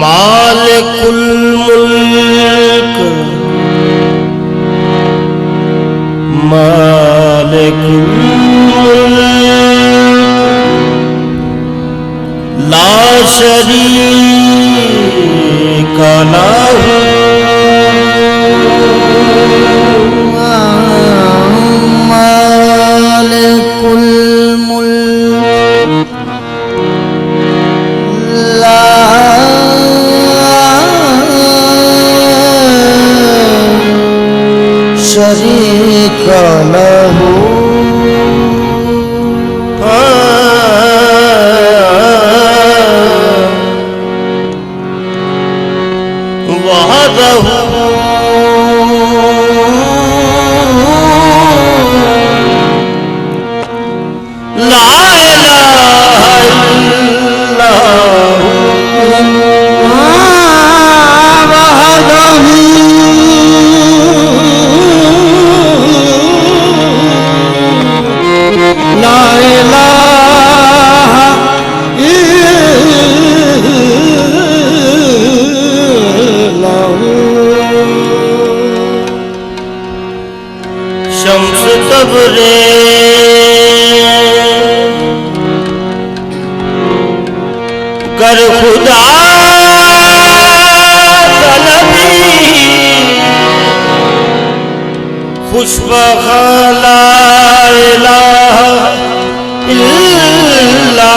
मालिकुल मुल्क मालिकुल मुल्क ला शरीक लहू मालिकुल मुल्क ला शरीक लहू वहदहू ला इलाहा इल्लल्लाहु ला इलाहा इल्लल्लाहु शम्स तबरेज़ कर खुदा तलबी खुशबखा ला इलाहा इल्लल्लाहु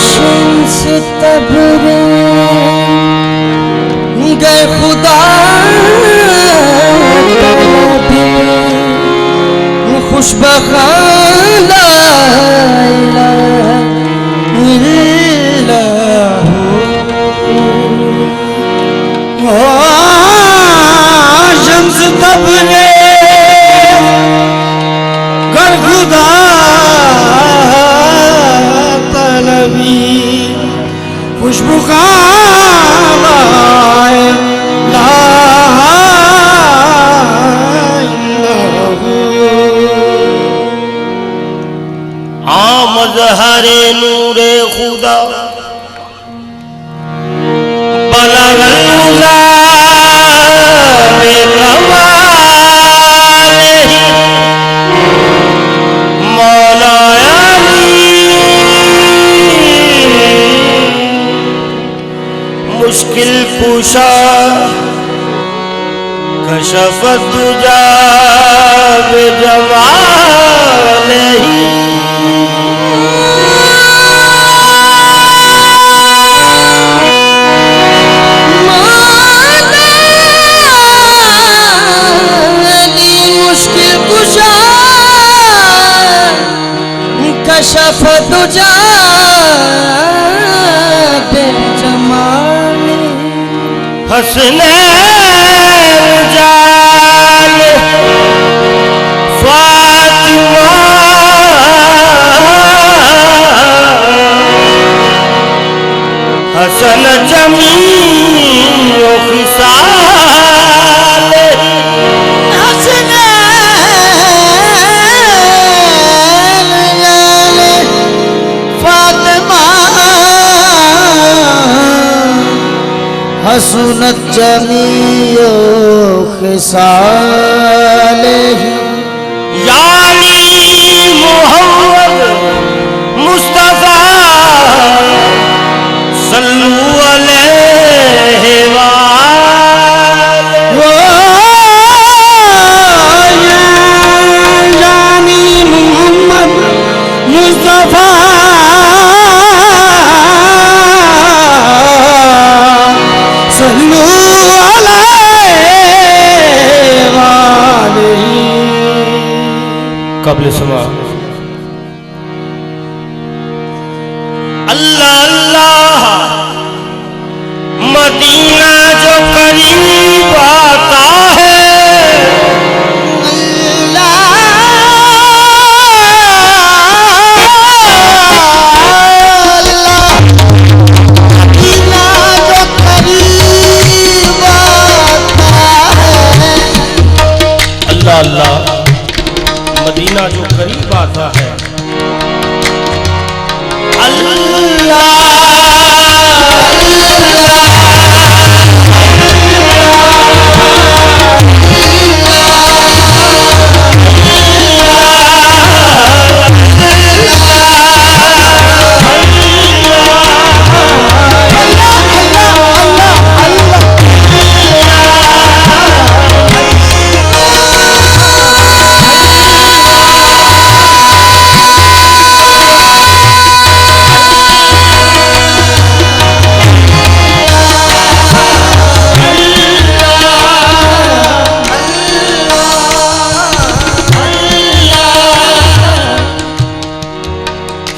शम्स तबरेज़ गर खुदा तलबी खुशबखा ला इलाहा इल्लल्लाहु शम्स तबरेज़ गर खुदा तलबी खुशबू का मज़हरे नूरे खुदा बलगल मौला मुश्किल कुशा कशफत दुजा बेजमालिही कशफत दुजा बेजमाली हसनैन जाल फातिमा हसन जमीओ खिसाल हसनत जमीओ खिसालिही यानी मोहम्मद मुस्तफा सल्लल्लाहु अलैहि काबिल समा। अल्लाह अल्लाह मदीना जो करीब आता है, अल्लाह मदीना जो करीब आता है।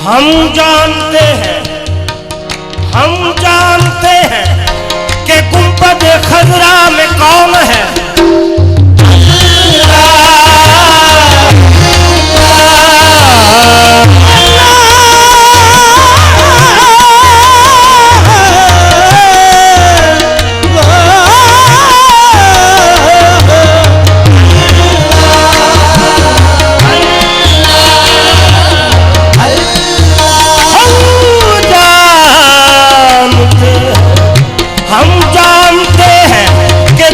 हम जानते हैं कि गुंबद खजरा में कौन है। हम जानते हैं कि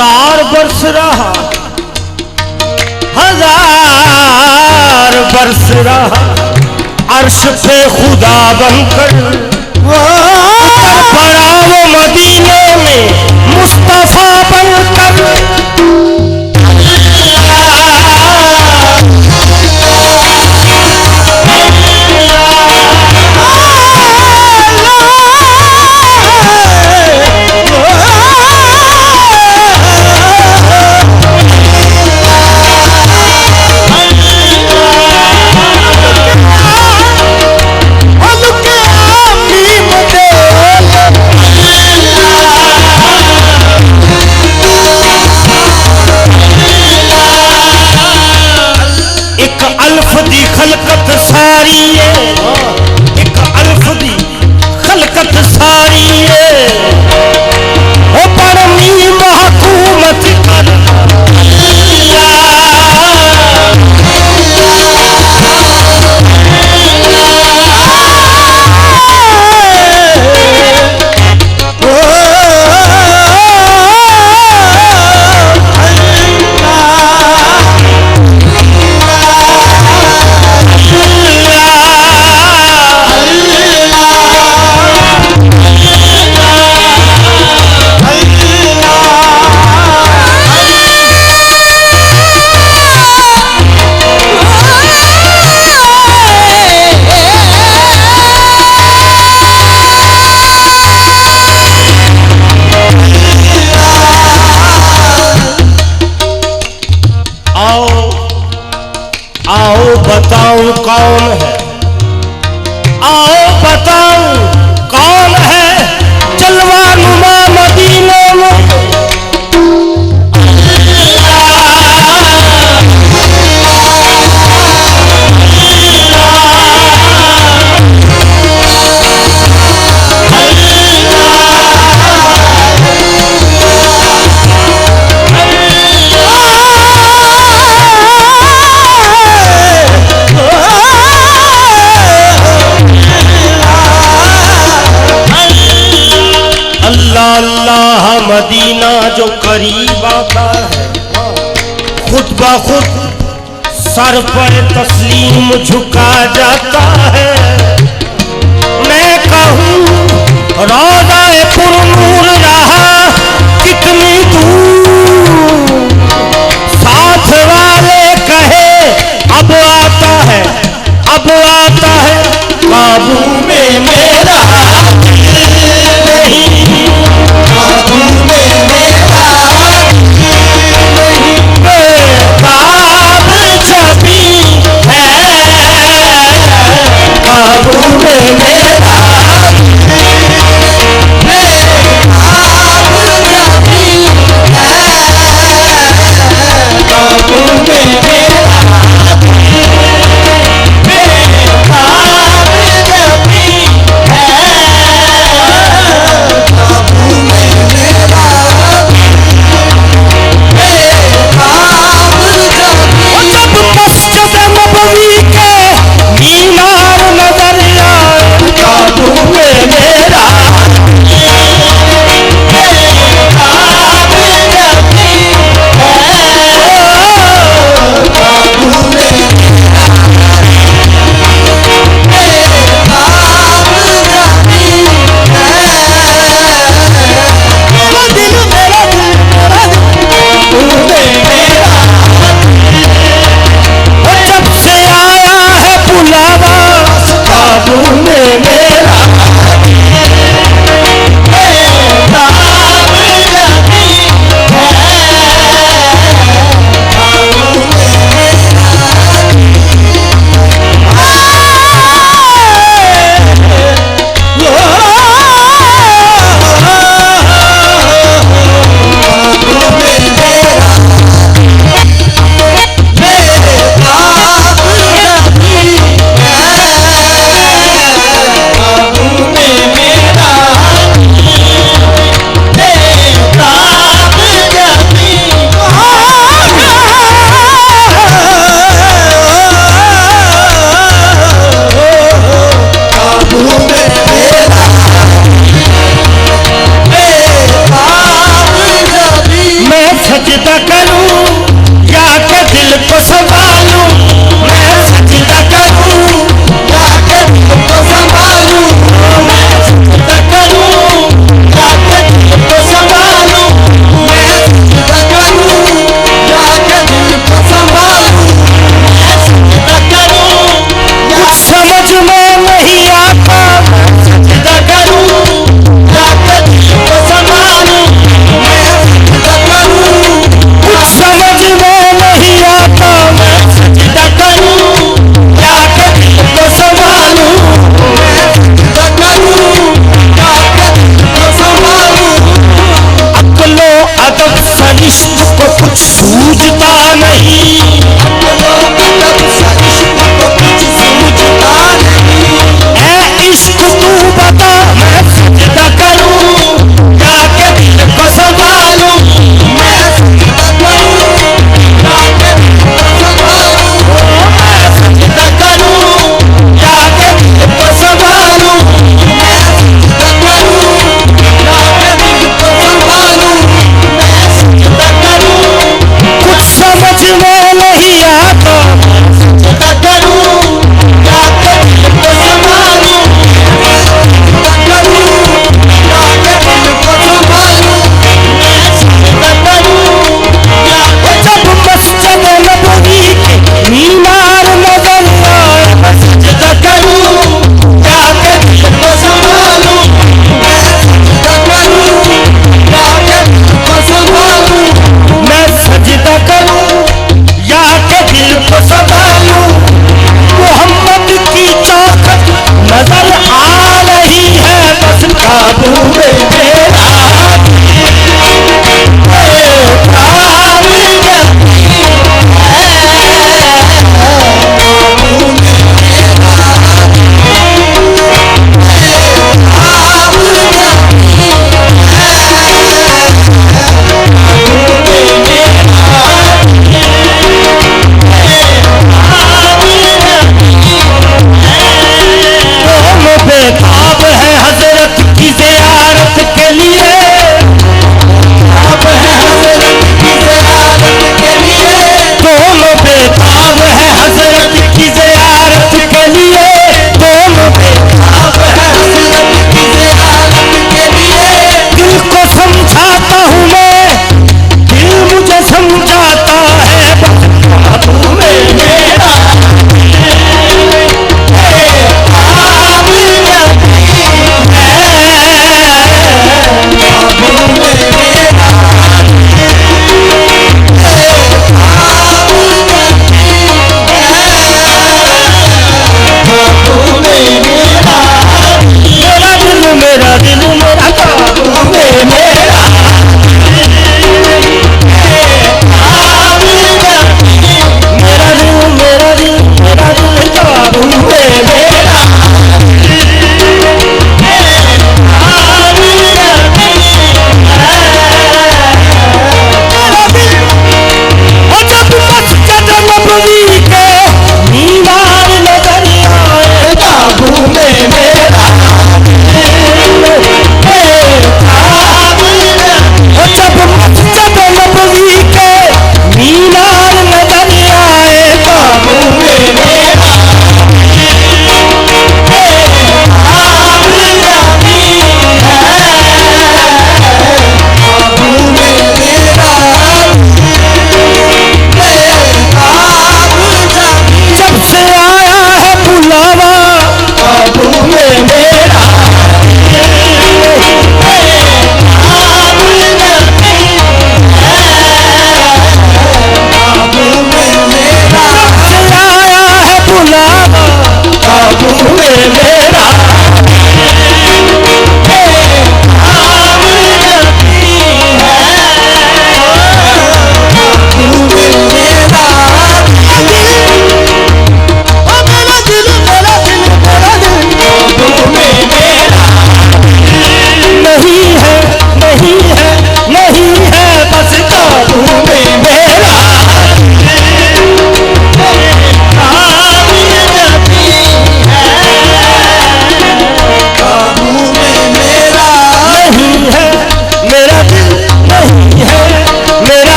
1000 वर्ष रहा, 1000 वर्ष रहा अर्श पे खुदा बनकर, उतर पड़ा वो मदीने में मुस्तफा बनकर। खलकत सारी है, एक अल्फ दी खलकत सारी है, ओ परमी महकूमत कर बताऊं कौन है, आओ बताऊं कौन है जलवा नुमा मदीने में। अल्लाह मदीना जो करीब आता है, खुद ब खुद सर पर तस्लीम झुका जाता है। मैं कहूँ रौज़ा-ए पुरनूर रहा कितनी दूर, साथ वाले कहे अब आता है, अब आता है काबू में मेरा मेरा सजदा करूं या के दिल को संभालूं, मैं सजदा करूं या के दिल को संभालूं, मैं सजदा करूं या के दिल को संभालूं, मैं सजदा करूं या के दिल को संभालूं, मैं सजदा करूं। कुछ समझ में नहीं आता, मैं सजदा करूं या के दिल को संभालूं, मैं सजदा करूं। कुछ समझ में नहीं आता, मैं सजदा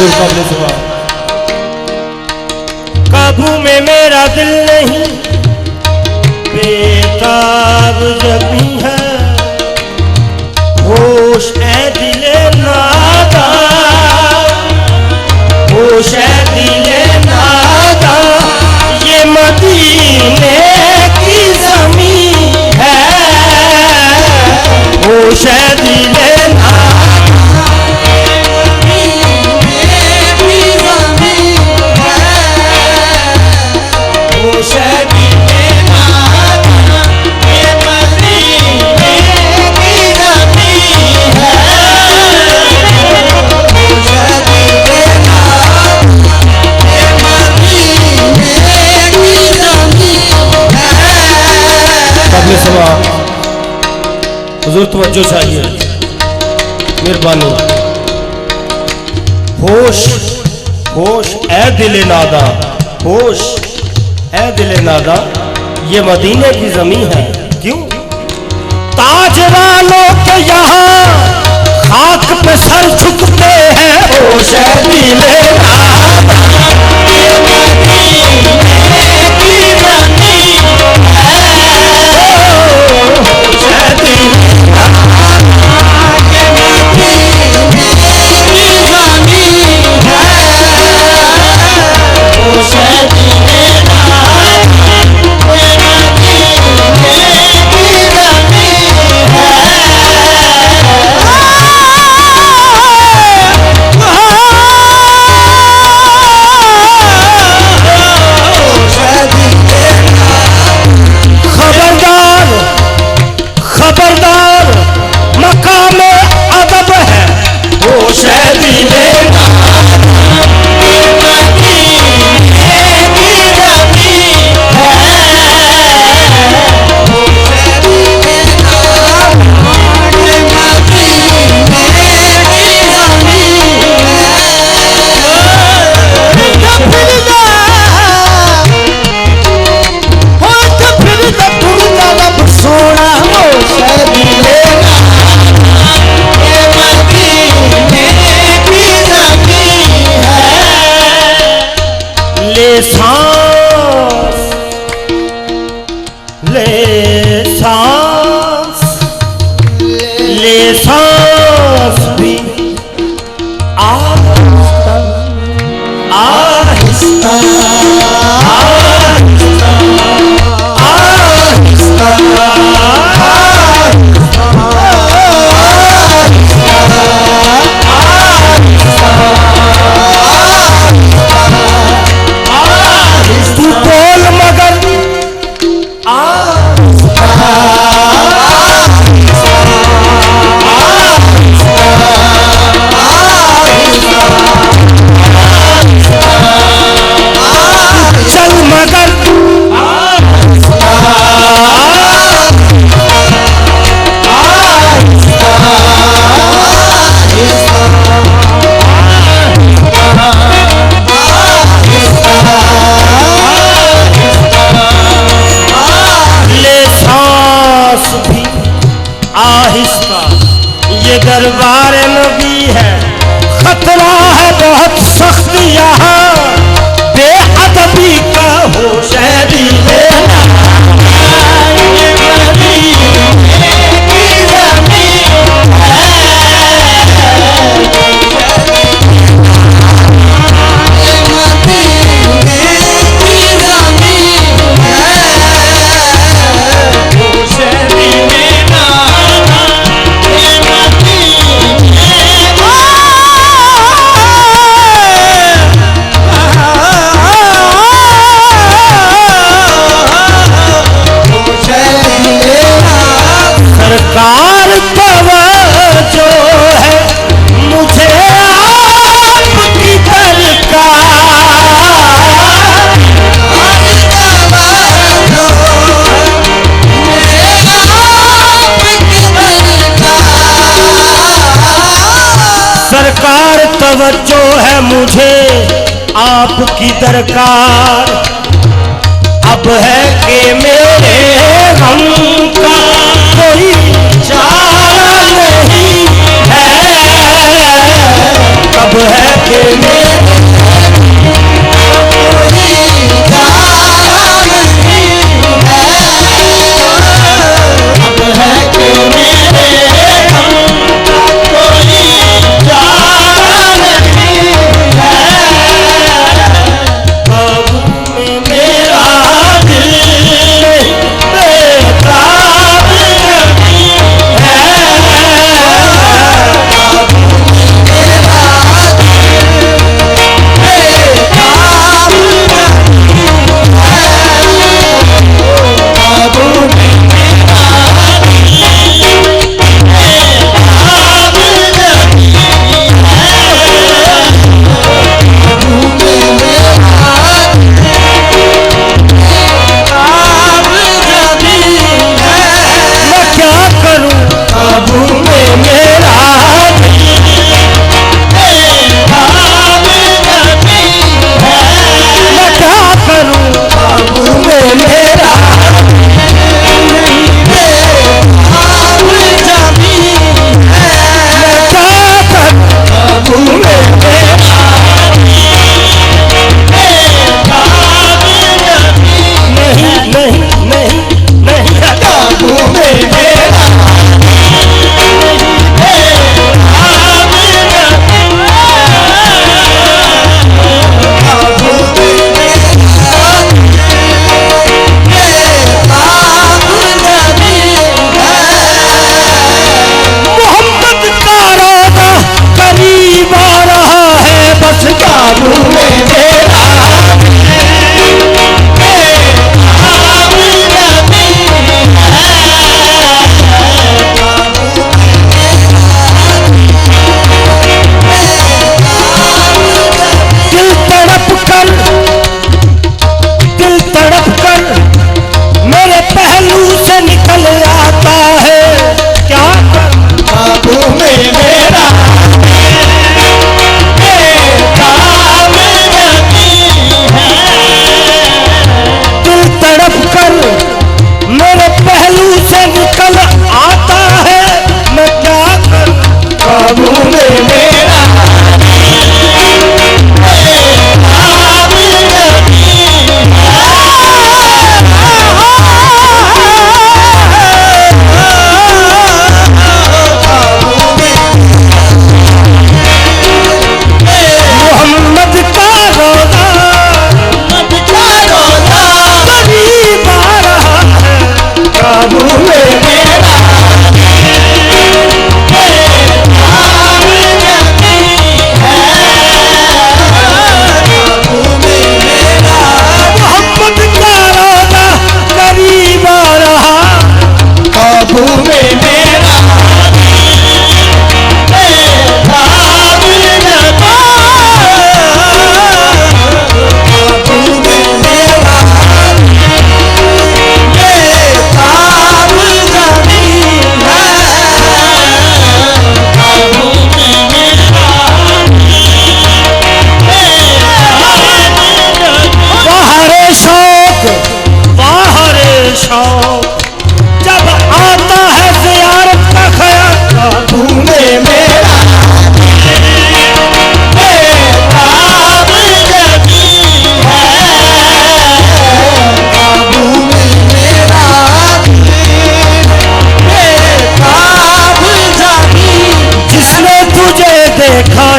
काबिल सवाल। काबू में मेरा दिल नहीं, बेताब जबी है, होश ए दिले नादा, होश ए दिले नादा, ये मदीने की ज़मीन है, होश ए दिले हुजूर तवज्जो चाहिए, मेहरबानी। होश होश ए दिले नादा, होश ए दिले नादा, ये मदीने की जमीन है। क्यों? ताजरानों के यहाँ खाक पे सर झुकते हैं, होश ए दिले नादा, ये मदीने की जमीन है, होश ए दिले दरबार नबी है, खतरा है बहुत सख्त यहाँ, बेअदबी का होश है दिले तवज्जो है मुझे आपकी दरकार, अब है कि मेरे गम का कोई चारा नहीं है, अब है कि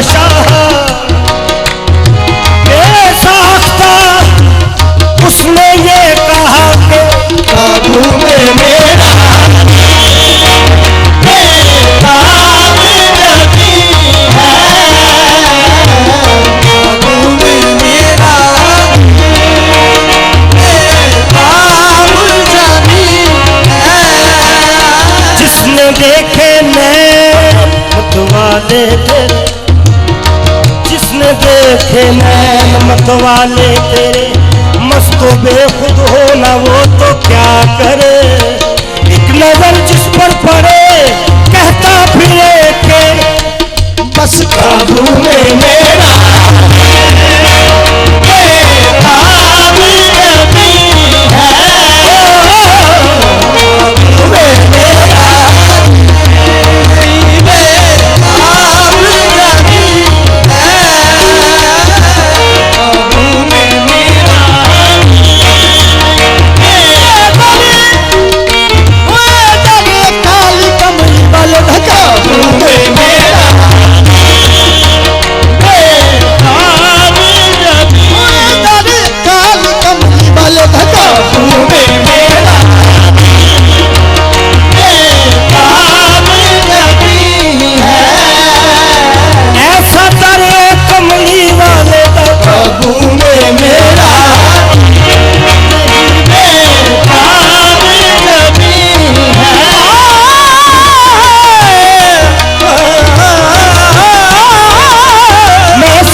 शाह साख्ता उसने ये कहा कि काबू में मेरा देखे नैन मतवाले तेरे, जिसने देखे नैन मतवाले तेरे, मस्तो बेखुद हो ना वो तो क्या करे। एक नजर जिस पर पड़े कहता फिरे के बस काबू में मेरा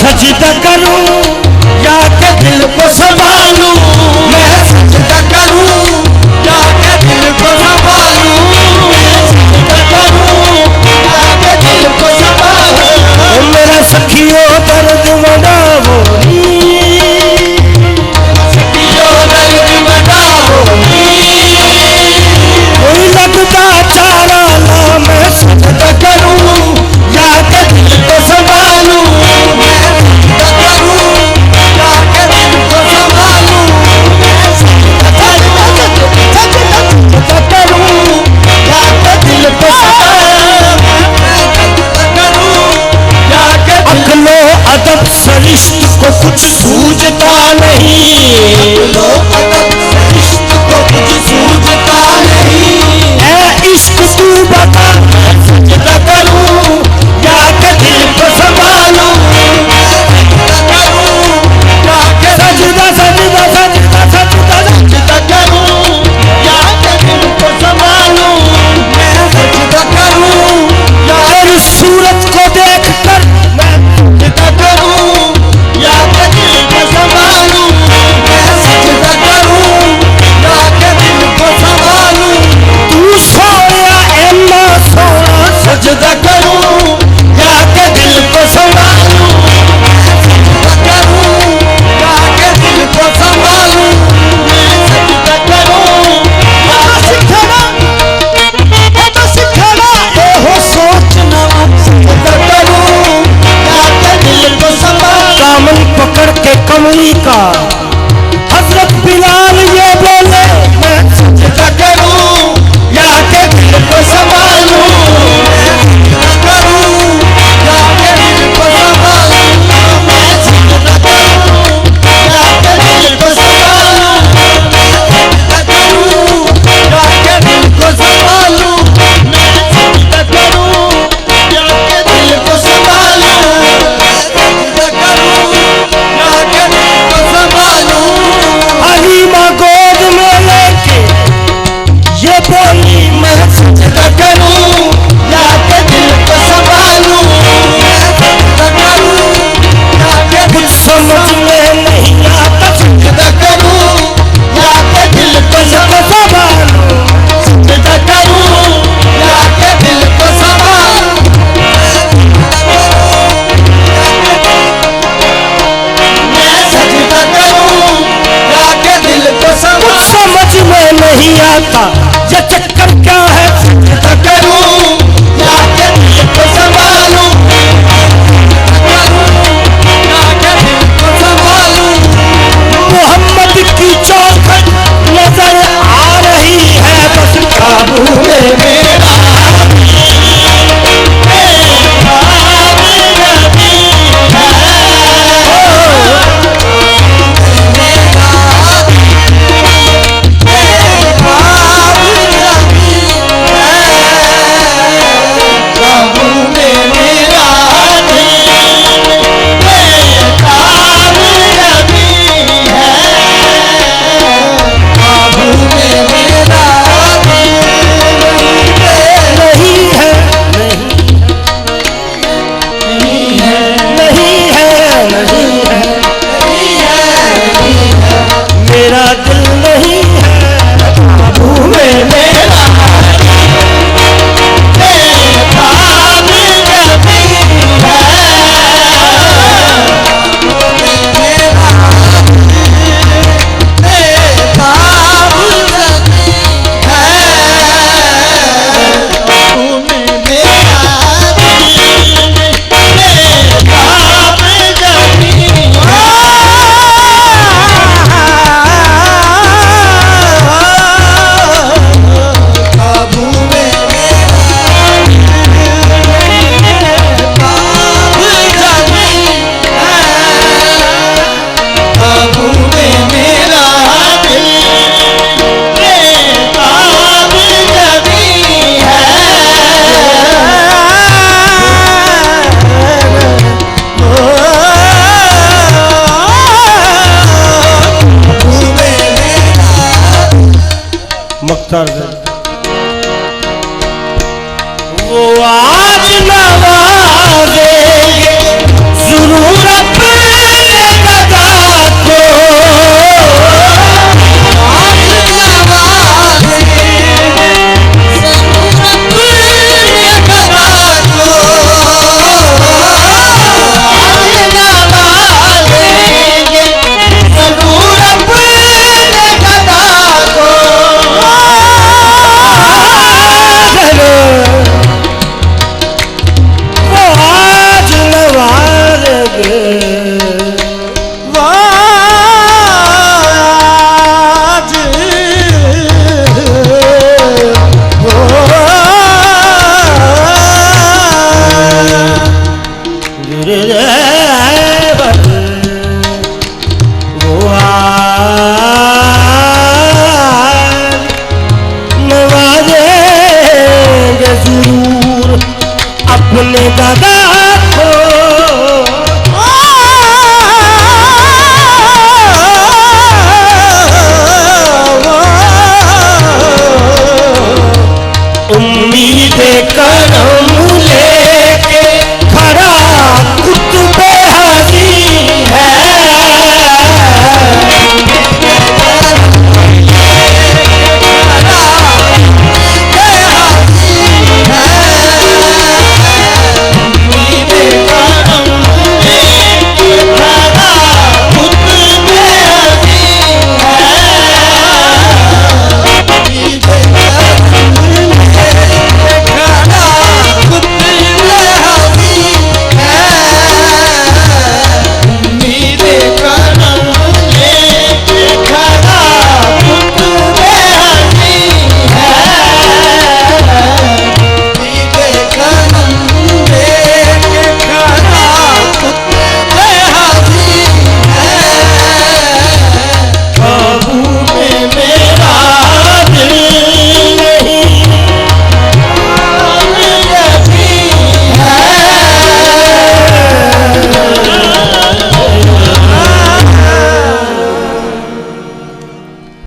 सजदा करूं या के दिल को संभालूं, मैं सजदा करूं या के दिल को संभालूं, मैं सजदा करूं या के दिल को संभालूं। मेरा सखियों दर्द मनाओ सखियों दर्द मनाओ, कोई लगता चारा ला, मैं सजदा करूं या के दिल को संभालूं, अदब सरिश्त को कुछ सूझता नहीं, सरिश्त को कुछ सूझता नहीं। ऐ इश्क तू बता सजदा करूं या के दिल को संभालूं, सजदा सजदा सजदा सजदा सजदा करूं या के दिल को संभालूं, मैं सजदा करूं या तेरी सूरत को देखकर मैं सजदा करूं या के दिल को संभालूं, मैं सजदा करूं या के दिल को संभालूं। तू सोया एम्मा सोना सजदा करूं या के दिल को संभालूं, सजदा करूं या के दिल को संभालूं, मैं सजदा करूं सिखाना ए हो सोचना, सजदा करूं या के दिल को संभालूं। दामन पकड़ के कमली का हजरत बिलाल ये बोले, मैं सजदा करूं या के दिल को संभालूं, मैं सजदा करूं या के दिल को संभालूं, मैं सजदा करूं या के दिल को संभालूं, मैं सजदा करूं या के दिल को संभालूं, मैं सजदा करूं या के दिल को संभालूं, मैं सजदा करूं या के दिल को संभालूं। हलीमा गोद में लेके ये बोली, मैं सजदा करूं या के दिल को संभालूं, मैं सजदा करूं या के कुछ समझ में नहीं आता, सजदा करूं या के दिल को संभालूं, सजदा करूं या के दिल को संभालूं, मैं सजदा करूं या के दिल को संभालूं। समझ में नहीं आता